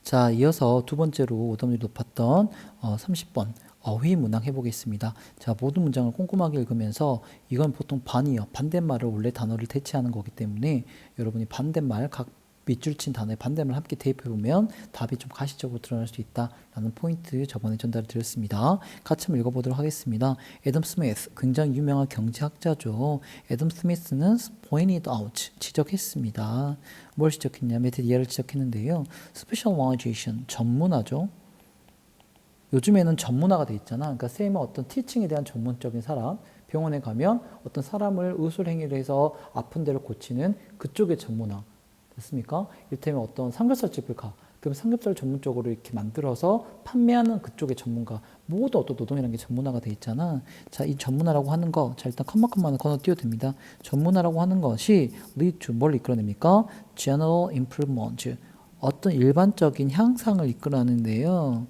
자, 이어서 두 번째로 오답률이 높았던 30번 어휘 문항 해보겠습니다. 자, 모든 문장을 꼼꼼하게 읽으면서 이건 보통 반이요. 반대말을 원래 단어를 대체하는 거기 때문에 여러분이 반대말 각 밑줄 친 단어의 반대말 함께 대입해보면 답이 좀 가시적으로 드러날 수 있다라는 포인트 저번에 전달을 드렸습니다. 같이 한번 읽어보도록 하겠습니다. 애덤 스미스, 굉장히 유명한 경제학자죠. 애덤 스미스는 pointed out, 지적했습니다. 뭘 지적했냐? 메디어를 지적했는데요. specialization, 전문화죠. 요즘에는 전문화가 돼 있잖아. 그러니까 쌤은 어떤 티칭에 대한 전문적인 사람, 병원에 가면 어떤 사람을 의술행위를 해서 아픈 데를 고치는 그쪽의 전문화. 됐습니까? 이를테면 어떤 삼겹살집을 가. 그럼 삼겹살 전문적으로 이렇게 만들어서 판매하는 그쪽의 전문가. 모두 어떤 노동이라는 게 전문화가 돼 있잖아. 자, 이 전문화라고 하는 거, 자, 일단 컴마컴마는 건너 띄워도 됩니다. 전문화라고 하는 것이 lead to 뭘 이끌어냅니까? general improvement. 어떤 일반적인 향상을 이끌어내는데요.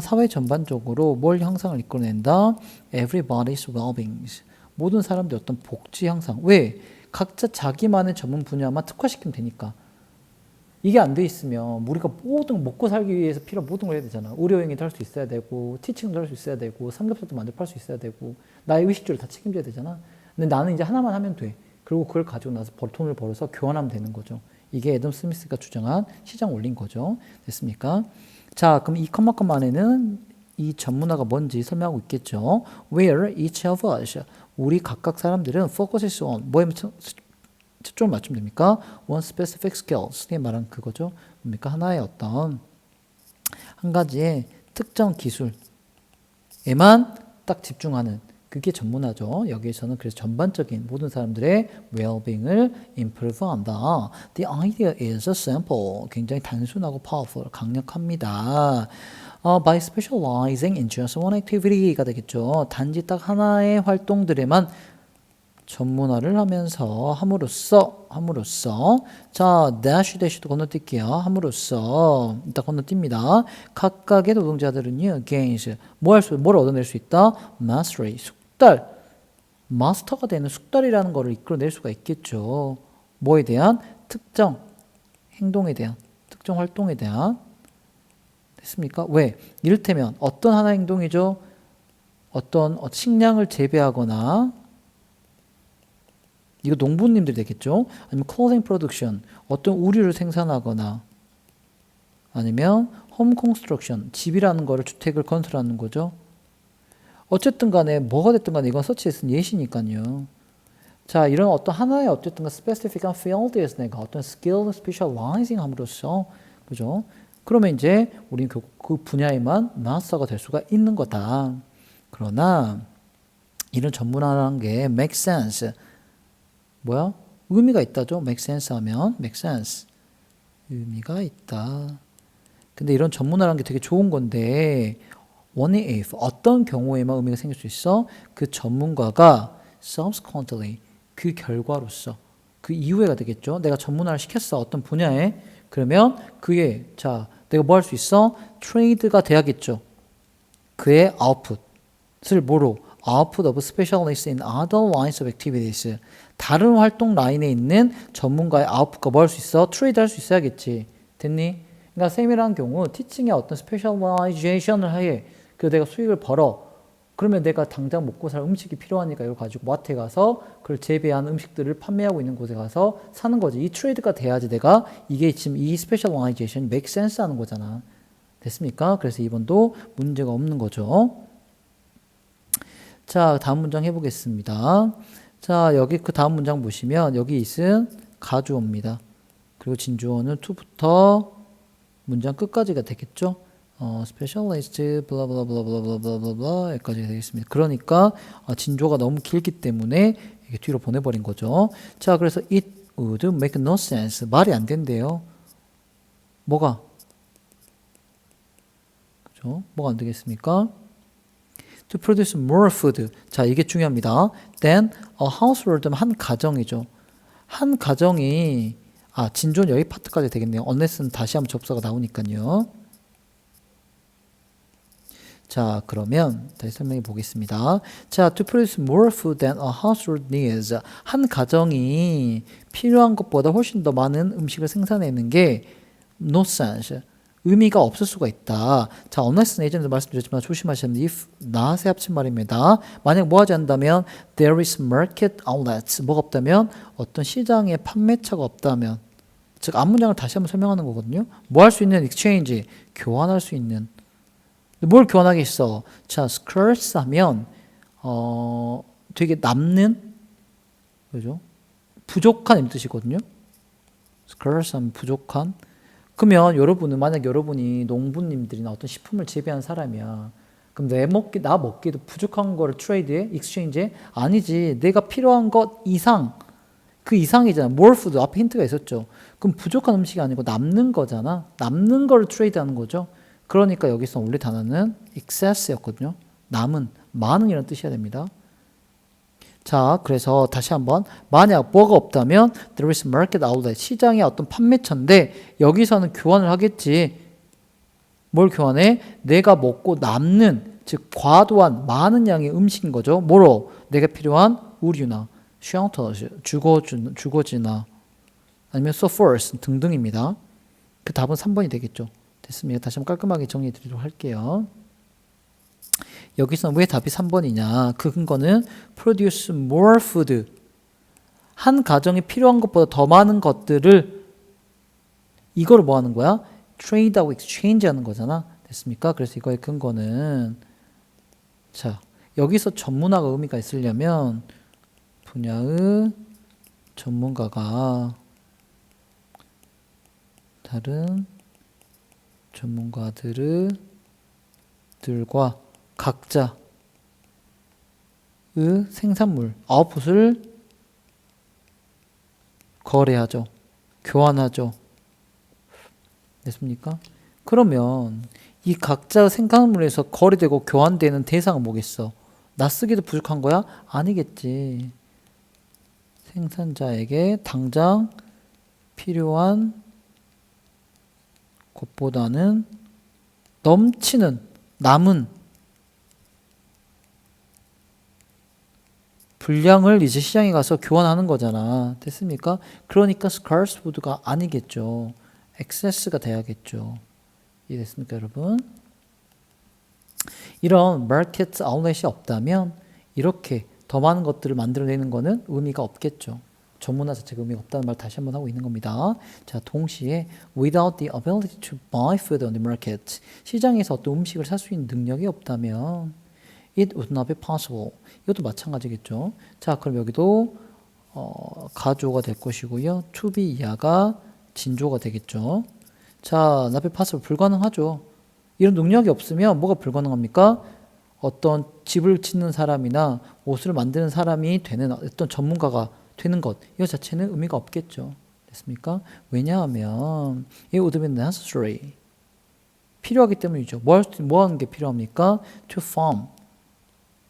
사회 전반적으로 뭘 향상을 이끌어낸다? Everybody's well-being. 모든 사람들의 어떤 복지 향상. 왜? 각자 자기만의 전문 분야만 특화시키면 되니까. 이게 안 돼 있으면 우리가 모든 먹고 살기 위해서 필요한 모든 걸 해야 되잖아. 의료행위도 할 수 있어야 되고, 티칭도 할 수 있어야 되고, 삼겹살도 만들어 팔 수 있어야 되고, 나의 의식주를 다 책임져야 되잖아. 근데 나는 이제 하나만 하면 돼. 그리고 그걸 가지고 나서 돈을 벌어서 교환하면 되는 거죠. 이게 애덤 스미스가 주장한 시장 원리인 거죠. 됐습니까? 자, 그럼 이 컴마컴마 안에는 이 전문화가 뭔지 설명하고 있겠죠. Where each of us, 우리 각각 사람들은 focuses on, 뭐에 초점을 맞추면 됩니까? One specific skill, 선생님 말한 그거죠. 뭡니까? 하나의 어떤 한 가지의 특정 기술에만 딱 집중하는 그게 전문화죠. 여기에서는 그래서 전반적인 모든 사람들의 well-being을 improve 한다. The idea is simple. 굉장히 단순하고 powerful, 강력합니다. By specializing in just one activity가 되겠죠. 단지 딱 하나의 활동들에만 전문화를 하면서 함으로써 자 대시도 건너뛸게요. 함으로써 일단 건너뜁니다. 각각의 노동자들은요 gains 뭘 얻어낼 수 있다? mastery 숙달 마스터가 되는 숙달이라는 것을 이끌어낼 수가 있겠죠. 뭐에 대한 특정 행동에 대한 특정 활동에 대한 됐습니까? 왜? 이를테면 어떤 하나의 행동이죠? 어떤 식량을 재배하거나 이거 농부님들이 되겠죠? 아니면 clothing production, 어떤 우류를 생산하거나 아니면 home construction, 집이라는 거를 주택을 건설하는 거죠. 어쨌든 간에 뭐가 됐든 간에 이건 서치에 쓴 예시니까요. 자, 이런 어떤 하나의 어쨌든 specific한 field에서 내가 어떤 skill specializing 함으로써 그죠? 그러면 이제 우리는 그 분야에만 마스터가 될 수가 있는 거다. 그러나 이런 전문화라는 게 make sense 뭐야? 의미가 있다죠. make sense 하면 make sense. 의미가 있다. 근데 이런 전문화라는 게 되게 좋은 건데 only if 어떤 경우에만 의미가 생길 수 있어? 그 전문가가 subsequently 그 결과로서 그 이후에가 되겠죠. 내가 전문화를 시켰어. 어떤 분야에. 그러면 그의 자 내가 뭐 할 수 있어? trade가 돼야겠죠. 그의 output을 뭐로? output of specialists in other lines of activities. 다른 활동 라인에 있는 전문가의 아웃풋과 뭐 할 수 있어? 트레이드 할 수 있어야겠지. 됐니? 그러니까 쌤이라는 경우 티칭에 어떤 스페셜라이제이션을 해. 그래서 내가 수익을 벌어. 그러면 내가 당장 먹고 살 음식이 필요하니까 이걸 가지고 마트에 가서 그걸 재배한 음식들을 판매하고 있는 곳에 가서 사는 거지. 이 트레이드가 돼야지 내가 이게 지금 이 스페셜라이제이션이 make sense 하는 거잖아. 됐습니까? 그래서 2번도 문제가 없는 거죠. 자, 다음 문장 해보겠습니다. 자, 여기 그 다음 문장 보시면 여기 있은 가주어입니다. 그리고 진주어는 to부터 문장 끝까지가 되겠죠. specialist 블라블라블라블라블라블라 여기까지 되겠습니다. 그러니까 진주어가 너무 길기 때문에 이게 뒤로 보내버린 거죠. 자, 그래서 it would make no sense 말이 안 된대요. 뭐가? 그죠? 뭐가 안 되겠습니까? To produce more food. 자, 이게 중요합니다. Then a household 한 가정이죠. 한 가정이 진조는 여기 파트까지 되겠네요. unless는 다시 한번 접사가 나오니까요. 자, 그러면 다시 설명해 보겠습니다. 자, to produce more food than a household needs. 한 가정이 필요한 것보다 훨씬 더 많은 음식을 생산해내는 게 no sense. 의미가 없을 수가 있다. 자, unless는 예전에도 말씀드렸지만 조심하셔야 합니다. if, not에 합친 말입니다. 만약 뭐 하지 않다면 there is market outlets, 뭐가 없다면 어떤 시장에 판매처가 없다면, 즉 앞문장을 다시 한번 설명하는 거거든요. 뭐 할 수 있는 exchange, 교환할 수 있는. 뭘 교환하겠어? 자, scarce 하면 되게 남는, 그죠? 부족한 이런 뜻이거든요. scarce 하면 부족한. 그러면 여러분은, 만약 여러분이 농부님들이나 어떤 식품을 재배한 사람이야. 그럼 나 먹기도 부족한 거를 트레이드해? 익스체인지해? 아니지. 내가 필요한 것 이상, 그 이상이잖아. more food, 앞에 힌트가 있었죠. 그럼 부족한 음식이 아니고 남는 거잖아. 남는 거를 트레이드 하는 거죠. 그러니까 여기서 원래 단어는 excess였거든요. 남은, 많은 이런 뜻이어야 됩니다. 자, 그래서 다시 한번 만약 뭐가 없다면 there is market outlet, 시장의 어떤 판매처인데 여기서는 교환을 하겠지. 뭘 교환해? 내가 먹고 남는, 즉 과도한 많은 양의 음식인 거죠. 뭐로? 내가 필요한 의류나 shelter, 주거지나 아니면 so forth 등등입니다. 그 답은 3번이 되겠죠. 됐습니다. 다시 한번 깔끔하게 정리해 드리도록 할게요. 여기서 왜 답이 3번이냐? 그 근거는 produce more food. 한 가정에 필요한 것보다 더 많은 것들을 이걸 뭐 하는 거야? trade하고 exchange 하는 거잖아. 됐습니까? 그래서 이거의 근거는 자, 여기서 전문화가 의미가 있으려면 분야의 전문가가 다른 전문가들과 각자의 생산물, 아웃풋을 거래하죠. 교환하죠. 됐습니까? 그러면 이 각자의 생산물에서 거래되고 교환되는 대상은 뭐겠어? 나 쓰기도 부족한 거야? 아니겠지. 생산자에게 당장 필요한 것보다는 넘치는, 남은 분량을 이제 시장에 가서 교환하는 거잖아. 됐습니까? 그러니까 scarce food가 아니겠죠. excess가 돼야겠죠. 이해됐습니까, 여러분? 이런 market outlet이 없다면 이렇게 더 많은 것들을 만들어내는 거는 의미가 없겠죠. 전문화 자체가 의미가 없다는 말 다시 한번 하고 있는 겁니다. 자, 동시에 without the ability to buy food on the market, 시장에서 어떤 음식을 살 수 있는 능력이 없다면 it would not be possible. 이것도 마찬가지겠죠. 자, 그럼 여기도 가조가 될 것이고요. to be 이하가 진조가 되겠죠. 자, not be possible, 불가능하죠. 이런 능력이 없으면 뭐가 불가능합니까? 어떤 집을 짓는 사람이나 옷을 만드는 사람이 되는 어떤 전문가가 되는 것, 이거 자체는 의미가 없겠죠. 됐습니까? 왜냐하면 it would be necessary, 필요하기 때문이죠. 뭐 하는 게 필요합니까? to farm.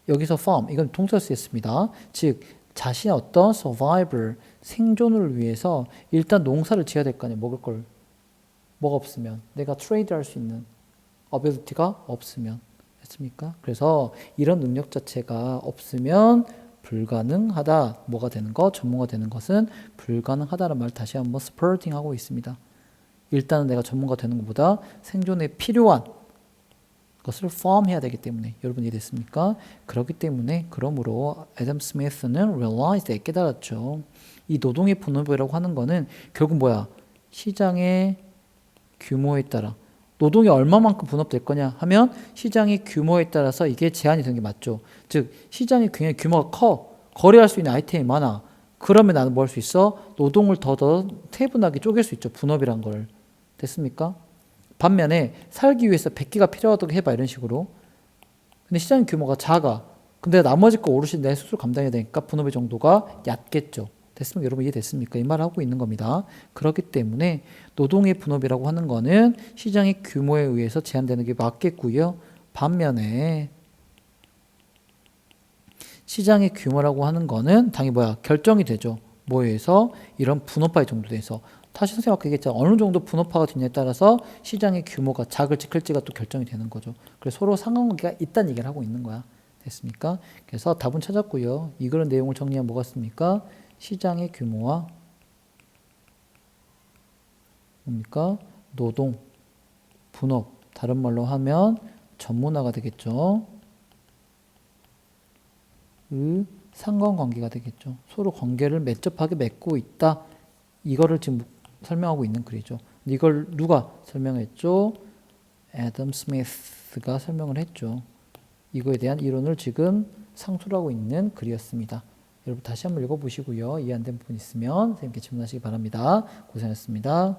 여기서 farm, 이건 동사 쓰였습니다. 즉 자신의 어떤 survival, 생존을 위해서 일단 농사를 지어야 될 거 아니에요. 먹을 걸. 뭐가 없으면, 내가 트레이드 할 수 있는 ability가 없으면. 됐습니까? 그래서 이런 능력 자체가 없으면 불가능하다. 뭐가 되는 것? 전문가 되는 것은 불가능하다는 말 다시 한번 스퍼팅 하고 있습니다. 일단은 내가 전문가 되는 것보다 생존에 필요한 것을 farm해야 되기 때문에. 여러분 이해됐습니까? 그렇기 때문에 그러므로 애덤 스미스는 realized, 깨달았죠. 이 노동의 분업이라고 하는 거는 결국 뭐야? 시장의 규모에 따라 노동이 얼마만큼 분업될 거냐 하면 시장의 규모에 따라서 이게 제한이 되는 게 맞죠. 즉 시장의 굉장히 규모가 커, 거래할 수 있는 아이템이 많아. 그러면 나는 뭐 할 수 있어? 노동을 더 세분하게 쪼갤 수 있죠. 분업이란 걸. 됐습니까? 반면에 살기 위해서 100개가 필요하다고 해봐, 이런 식으로. 근데 시장 규모가 작아. 근데 나머지 거 오롯이 내 스스로 감당해야 되니까 분업의 정도가 얕겠죠. 됐습니까? 여러분 이해됐습니까? 이 말을 하고 있는 겁니다. 그렇기 때문에 노동의 분업이라고 하는 거는 시장의 규모에 의해서 제한되는 게 맞겠고요. 반면에 시장의 규모라고 하는 거는 당연히 뭐야? 결정이 되죠. 뭐에 의해서? 이런 분업화의 정도에 대해서. 다시 선생님 아까 얘기했잖아. 어느 정도 분업화가 되냐에 따라서 시장의 규모가 작을지 클지가 또 결정이 되는 거죠. 그래서 서로 상관관계가 있다는 얘기를 하고 있는 거야. 됐습니까? 그래서 답은 찾았고요. 이 그런 내용을 정리하면 뭐가 있습니까? 시장의 규모와 뭡니까? 노동, 분업, 다른 말로 하면 전문화가 되겠죠. 상관관계가 되겠죠. 서로 관계를 밀접하게 맺고 있다. 이거를 지금 설명하고 있는 글이죠. 이걸 누가 설명했죠? 애덤 스미스가 설명을 했죠. 이거에 대한 이론을 지금 상술하고 있는 글이었습니다. 여러분 다시 한번 읽어보시고요. 이해 안 된 부분 있으면 선생님께 질문하시기 바랍니다. 고생하셨습니다.